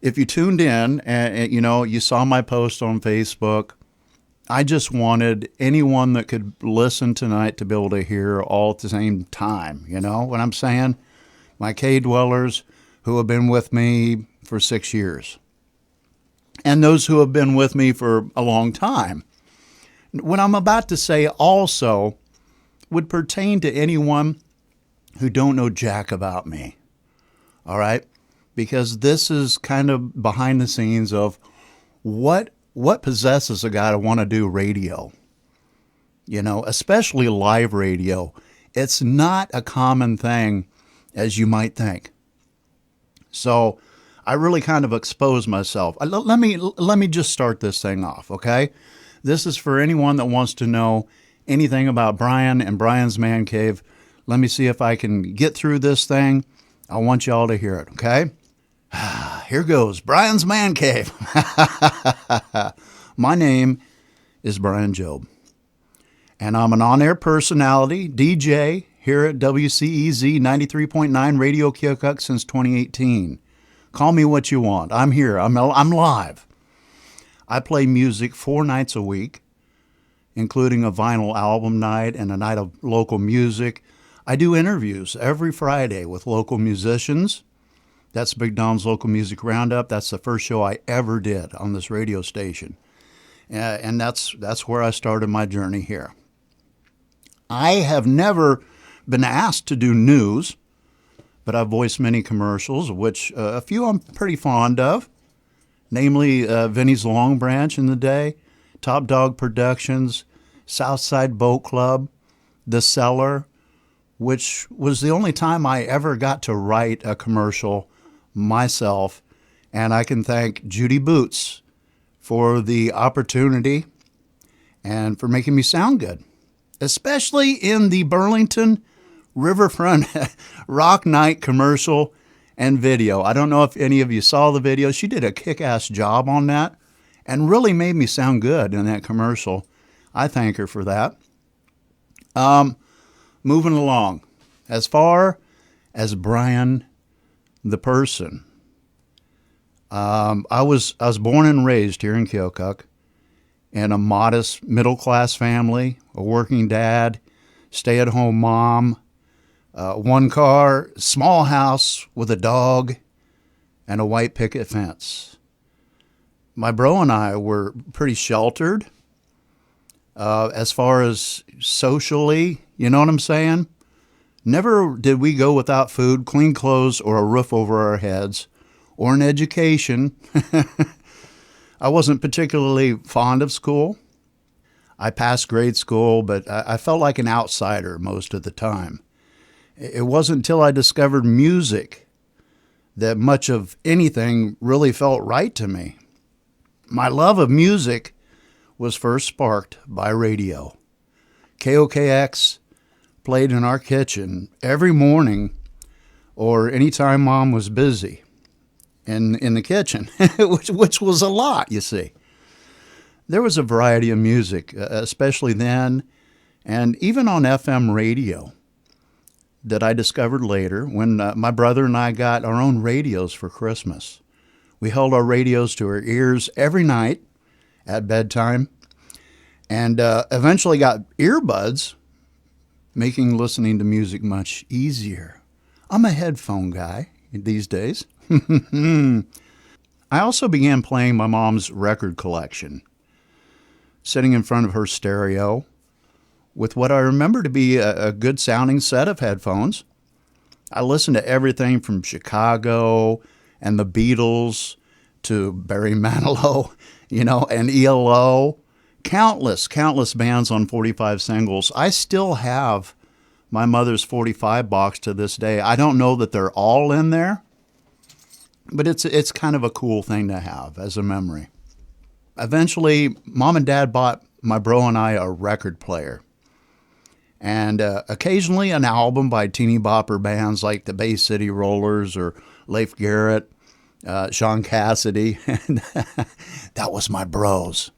If you tuned in and you saw my post on Facebook, I just wanted anyone that could listen tonight to be able to hear all at the same time. You know what I'm saying? My cave dwellers who have been with me for 6 years, and those who have been with me for a long time. What I'm about to say also would pertain to anyone who don't know jack about me. All right? Because this is kind of behind the scenes of what possesses a guy to want to do radio. Especially live radio. It's not a common thing as you might think. So I really kind of expose myself. Let me just start this thing off, okay? This is for anyone that wants to know anything about Brian and Brian's Man Cave. Let me see if I can get through this thing. I want y'all to hear it, okay? Here goes, Brian's Man Cave. My name is Brian Job, and I'm an on-air personality, DJ, here at WCEZ 93.9 Radio Keokuk since 2018. Call me what you want. I'm here. I'm live. I play music 4 nights a week, including a vinyl album night and a night of local music. I do interviews every Friday with local musicians. That's Big Dom's Local Music Roundup. That's the first show I ever did on this radio station. And that's where I started my journey here. I have never been asked to do news, but I've voiced many commercials, which a few I'm pretty fond of, namely Vinnie's Long Branch in the day, Top Dog Productions, Southside Boat Club, The Cellar, which was the only time I ever got to write a commercial myself. And I can thank Judy Boots for the opportunity and for making me sound good, especially in the Burlington Riverfront Rock Night commercial and video. I don't know if any of you saw the video. She did a kick-ass job on that and really made me sound good in that commercial. I thank her for that. Moving along. As far as Brian the person, I was born and raised here in Keokuk in a modest middle-class family, a working dad, stay-at-home mom, one car, small house with a dog, and a white picket fence. My bro and I were pretty sheltered as far as socially, you know what I'm saying? Never did we go without food, clean clothes, or a roof over our heads, or an education. I wasn't particularly fond of school. I passed grade school, but I felt like an outsider most of the time. It wasn't until I discovered music that much of anything really felt right to me. My love of music was first sparked by radio. KOKX played in our kitchen every morning or anytime Mom was busy in the kitchen, which was a lot, you see. There was a variety of music, especially then, and even on FM radio that I discovered later when my brother and I got our own radios for Christmas. We held our radios to our ears every night at bedtime and eventually got earbuds, making listening to music much easier. I'm a headphone guy these days. I also began playing my mom's record collection, sitting in front of her stereo with what I remember to be a good sounding set of headphones. I listened to everything from Chicago and the Beatles to Barry Manilow, and ELO. Countless bands on 45 singles. I still have my mother's 45 box to this day. I don't know that they're all in there, but it's kind of a cool thing to have as a memory. Eventually, Mom and Dad bought my bro and I a record player. And occasionally an album by teeny bopper bands like the Bay City Rollers or Leif Garrett, Sean Cassidy. That was my bros.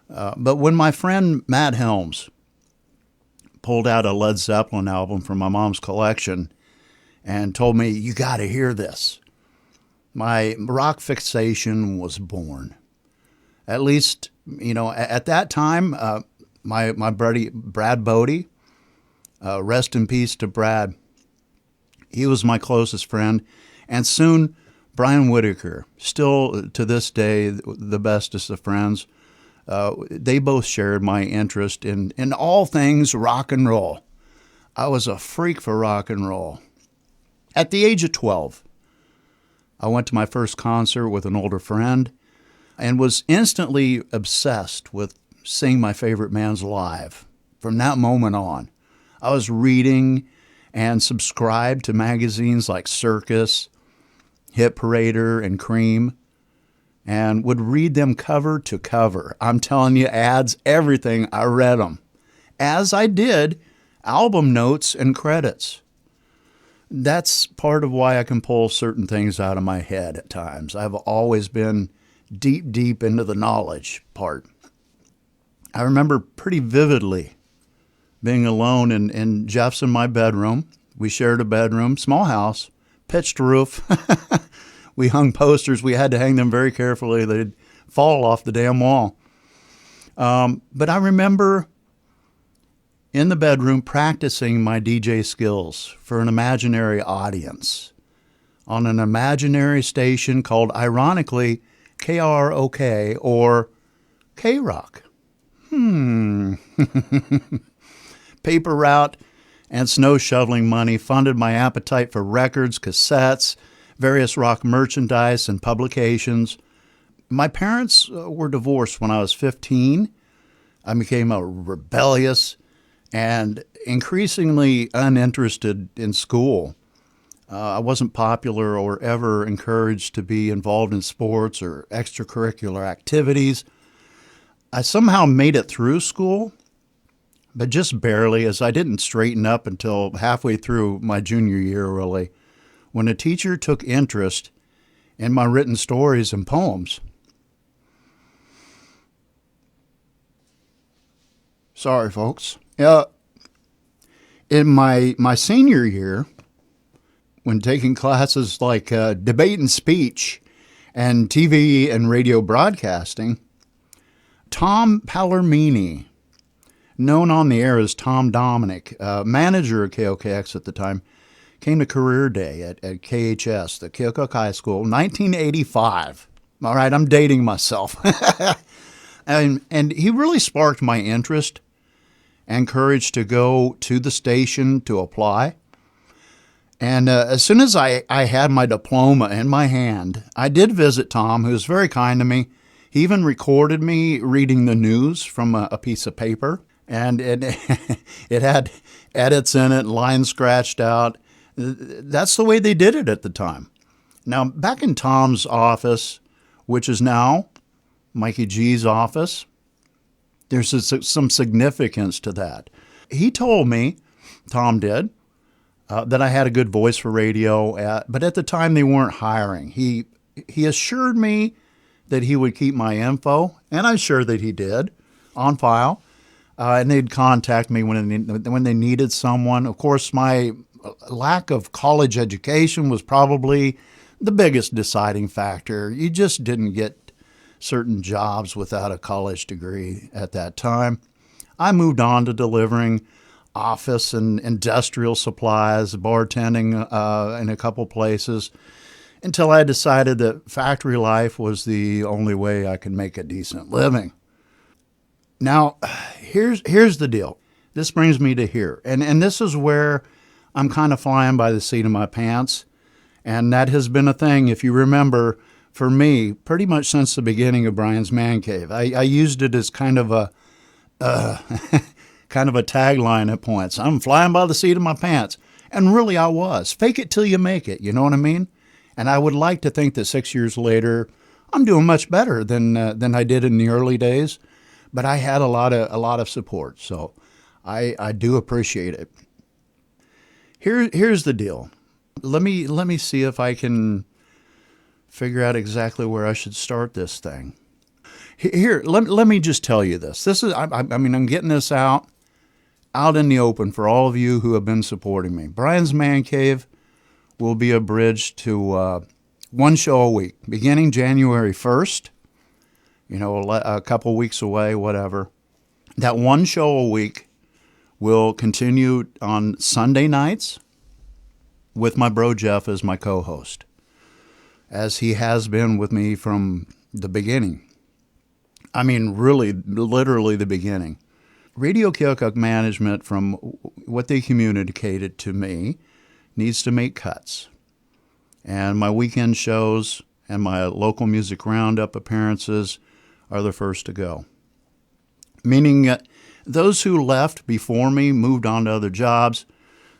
But when my friend Matt Helms pulled out a Led Zeppelin album from my mom's collection and told me, "You got to hear this," my rock fixation was born. At least, at that time, my buddy Brad Bodie, rest in peace to Brad. He was my closest friend, and soon Brian Whitaker, still to this day the bestest of friends. They both shared my interest in all things rock and roll. I was a freak for rock and roll. At the age of 12, I went to my first concert with an older friend and was instantly obsessed with seeing my favorite bands live. From that moment on, I was reading and subscribed to magazines like Circus, Hit Parader, and Cream, and would read them cover to cover. I'm telling you, ads, everything, I read them. As I did album notes and credits. That's part of why I can pull certain things out of my head at times. I've always been deep into the knowledge part. I remember pretty vividly being alone in Jeff's and my bedroom. We shared a bedroom, small house, pitched roof. We hung posters. We had to hang them very carefully. They'd fall off the damn wall. But I remember in the bedroom practicing my DJ skills for an imaginary audience on an imaginary station called, ironically, KROK or K-Rock. Paper route and snow shoveling money funded my appetite for records, cassettes, various rock merchandise, and publications. My parents were divorced when I was 15. I became a rebellious and increasingly uninterested in school. I wasn't popular or ever encouraged to be involved in sports or extracurricular activities. I somehow made it through school, but just barely, as I didn't straighten up until halfway through my junior year, really, when a teacher took interest in my written stories and poems. Sorry, folks. In my senior year, when taking classes like debate and speech and TV and radio broadcasting, Tom Palermini, known on the air as Tom Dominic, manager of KOKX at the time, came to career day at KHS, the Keokuk High School, 1985. All right, I'm dating myself. and he really sparked my interest and courage to go to the station to apply. And as soon as I had my diploma in my hand, I did visit Tom, who was very kind to me. He even recorded me reading the news from a piece of paper, and it had edits in it, lines scratched out. That's the way they did it at the time. Now, back in Tom's office, which is now Mikey G's office, there's some significance to that. He told me, Tom did, that I had a good voice for radio, but at the time they weren't hiring. He assured me that he would keep my info, and I'm sure that he did, on file, and they'd contact me when they needed someone. Of course, my lack of college education was probably the biggest deciding factor. You just didn't get certain jobs without a college degree at that time. I moved on to delivering office and industrial supplies, bartending in a couple places, until I decided that factory life was the only way I could make a decent living. Now, here's the deal. This brings me to here. And this is where I'm kind of flying by the seat of my pants. And that has been a thing, if you remember, for me, pretty much since the beginning of Brian's Man Cave. I used it as kind of a tagline at points. I'm flying by the seat of my pants. And really I was. Fake it till you make it, you know what I mean? And I would like to think that 6 years later, I'm doing much better than I did in the early days. But I had a lot of support, so I do appreciate it. Here's the deal. Let me see if I can figure out exactly where I should start this thing. Here, let me just tell you this. I'm getting this out in the open for all of you who have been supporting me. Brian's Man Cave will be a bridge to one show a week, beginning January 1st, a couple weeks away, whatever. That one show a week will continue on Sunday nights with my bro Jeff as my co-host, as he has been with me from the beginning. I mean, really, literally the beginning. Radio Keokuk management, from what they communicated to me, needs to make cuts. And my weekend shows and my local music roundup appearances are the first to go. Meaning those who left before me moved on to other jobs.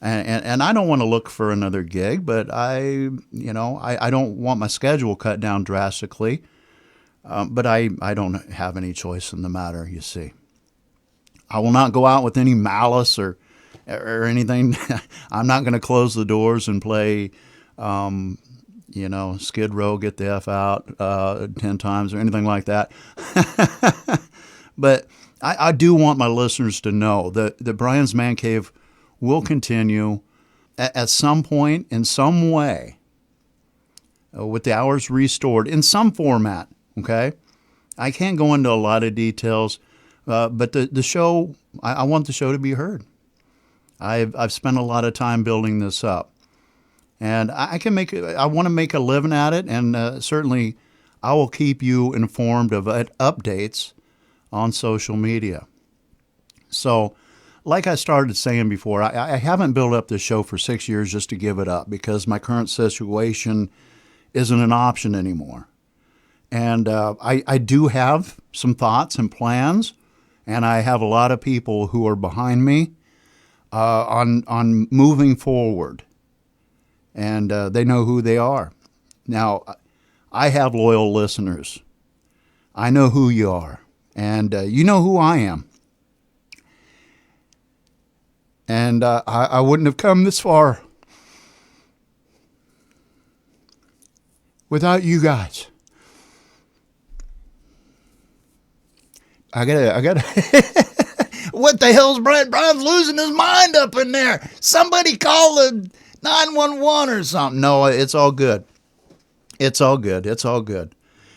And I don't want to look for another gig, but I don't want my schedule cut down drastically. But I don't have any choice in the matter, you see. I will not go out with any malice or anything. I'm not going to close the doors and play, Skid Row, Get the F Out 10 times or anything like that. But I do want my listeners to know that Brian's Man Cave will continue at some point, in some way, with the hours restored, in some format, okay? I can't go into a lot of details, but the show, I want the show to be heard. I've spent a lot of time building this up. And I want to make a living at it, and certainly I will keep you informed of updates on social media. So, like I started saying before, I haven't built up this show for 6 years just to give it up, because my current situation isn't an option anymore. And I do have some thoughts and plans, and I have a lot of people who are behind me on moving forward. And they know who they are. Now, I have loyal listeners. I know who you are, and you know who I am. And I wouldn't have come this far without you guys. I gotta. What the hell's Brian? Brian's losing his mind up in there. Somebody call the 911 or something. No, it's all good. It's all good. It's all good.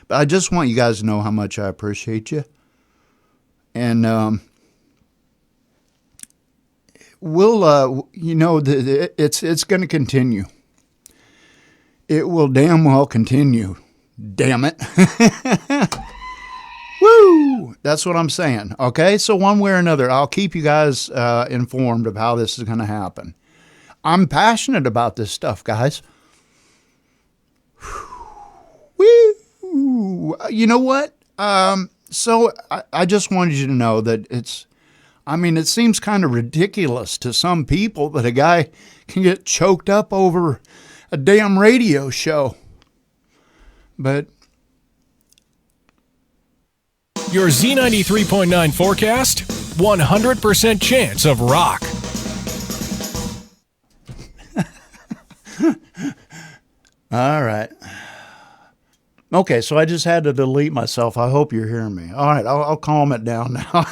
But I just want you guys to know how much I appreciate you. And we'll, it's going to continue. It will damn well continue. Damn it. Woo! That's what I'm saying. Okay? So one way or another, I'll keep you guys informed of how this is going to happen. I'm passionate about this stuff, guys. Woo! You know what? So I just wanted you to know that it seems kind of ridiculous to some people that a guy can get choked up over a damn radio show. But your Z93.9 forecast, 100% chance of rock. All right. Okay, so I just had to delete myself. I hope you're hearing me. All right, I'll calm it down now.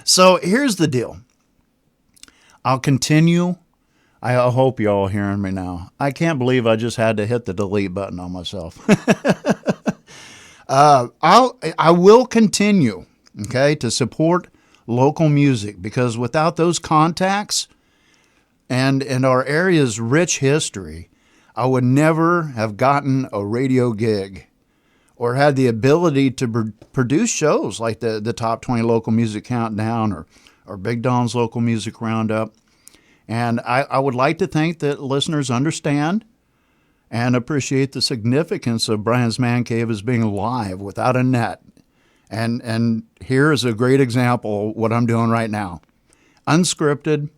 So here's the deal. I'll continue. I hope you're all hearing me now. I can't believe I just had to hit the delete button on myself. I will continue, okay, to support local music, because without those contacts and our area's rich history, I would never have gotten a radio gig or had the ability to produce shows like the Top 20 Local Music Countdown or Big Don's Local Music Roundup. And I would like to think that listeners understand and appreciate the significance of Brian's Man Cave as being live without a net. And here is a great example of what I'm doing right now. Unscripted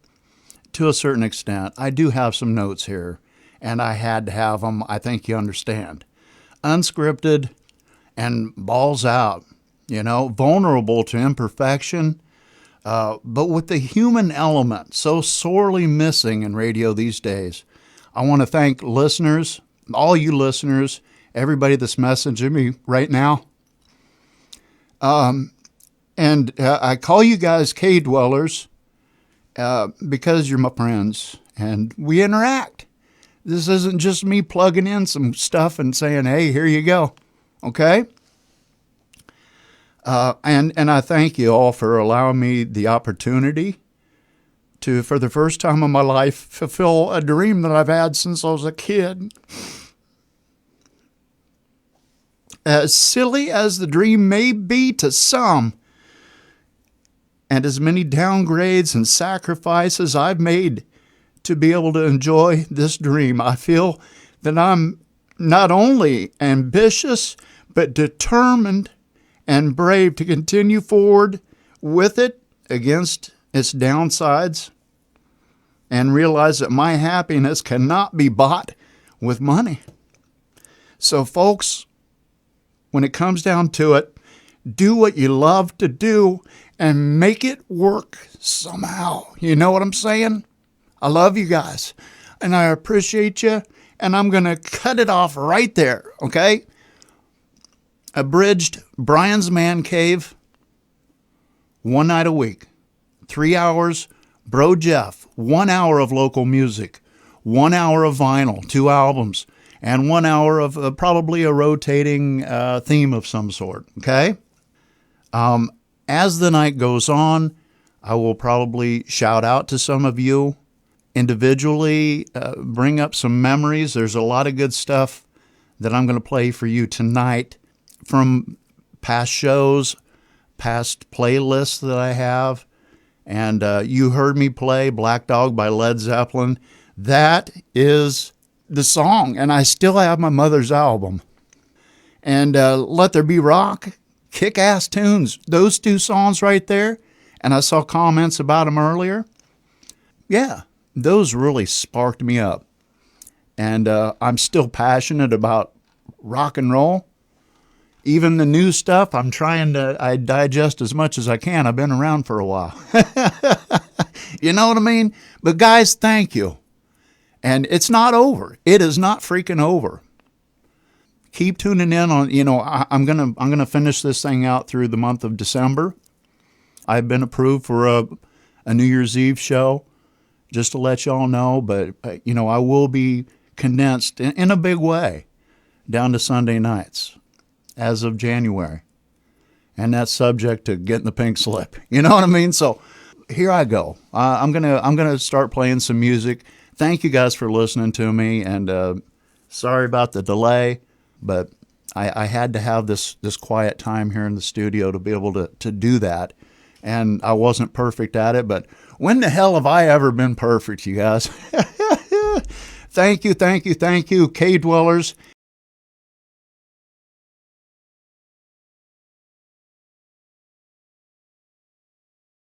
to a certain extent. I do have some notes here, and I had to have them. I think you understand. Unscripted and balls out, vulnerable to imperfection, but with the human element so sorely missing in radio these days. I want to thank listeners, all you listeners, everybody that's messaging me right now. And I call you guys K-dwellers because you're my friends and we interact. This isn't just me plugging in some stuff and saying, hey, here you go. Okay? And I thank you all for allowing me the opportunity to, for the first time in my life, fulfill a dream that I've had since I was a kid. As silly as the dream may be to some, and as many downgrades and sacrifices I've made to be able to enjoy this dream, I feel that I'm not only ambitious, but determined and brave to continue forward with it against its downsides, and realize that my happiness cannot be bought with money. So folks, when it comes down to it, do what you love to do and make it work somehow. You know what I'm saying? I love you guys, and I appreciate you, and I'm going to cut it off right there, okay? Abridged Brian's Man Cave, one night a week, 3 hours, Bro Jeff, 1 hour of local music, 1 hour of vinyl, 2 albums, and 1 hour of probably a rotating theme of some sort, okay? As the night goes on, I will probably shout out to some of you individually, bring up some memories. There's a lot of good stuff that I'm going to play for you tonight from past shows, past playlists that I have. And you heard me play Black Dog by Led Zeppelin. That is the song, and I still have my mother's album. And Let There Be Rock, kick-ass tunes. Those two songs right there, and I saw comments about them earlier. Yeah, those really sparked me up. And I'm still passionate about rock and roll. Even the new stuff, I'm trying to digest as much as I can. I've been around for a while. You know what I mean? But guys, thank you. And it's not over. It is not freaking over. Keep tuning in on, I'm gonna finish this thing out through the month of December. I've been approved for a New Year's Eve show, just to let y'all know. But I will be condensed in a big way down to Sunday nights as of January. And that's subject to getting the pink slip. You know what I mean? So here I go. I'm gonna start playing some music. Thank you guys for listening to me, and sorry about the delay, but I had to have this quiet time here in the studio to be able to do that. And I wasn't perfect at it, but when the hell have I ever been perfect, you guys? Thank you, Cave Dwellers.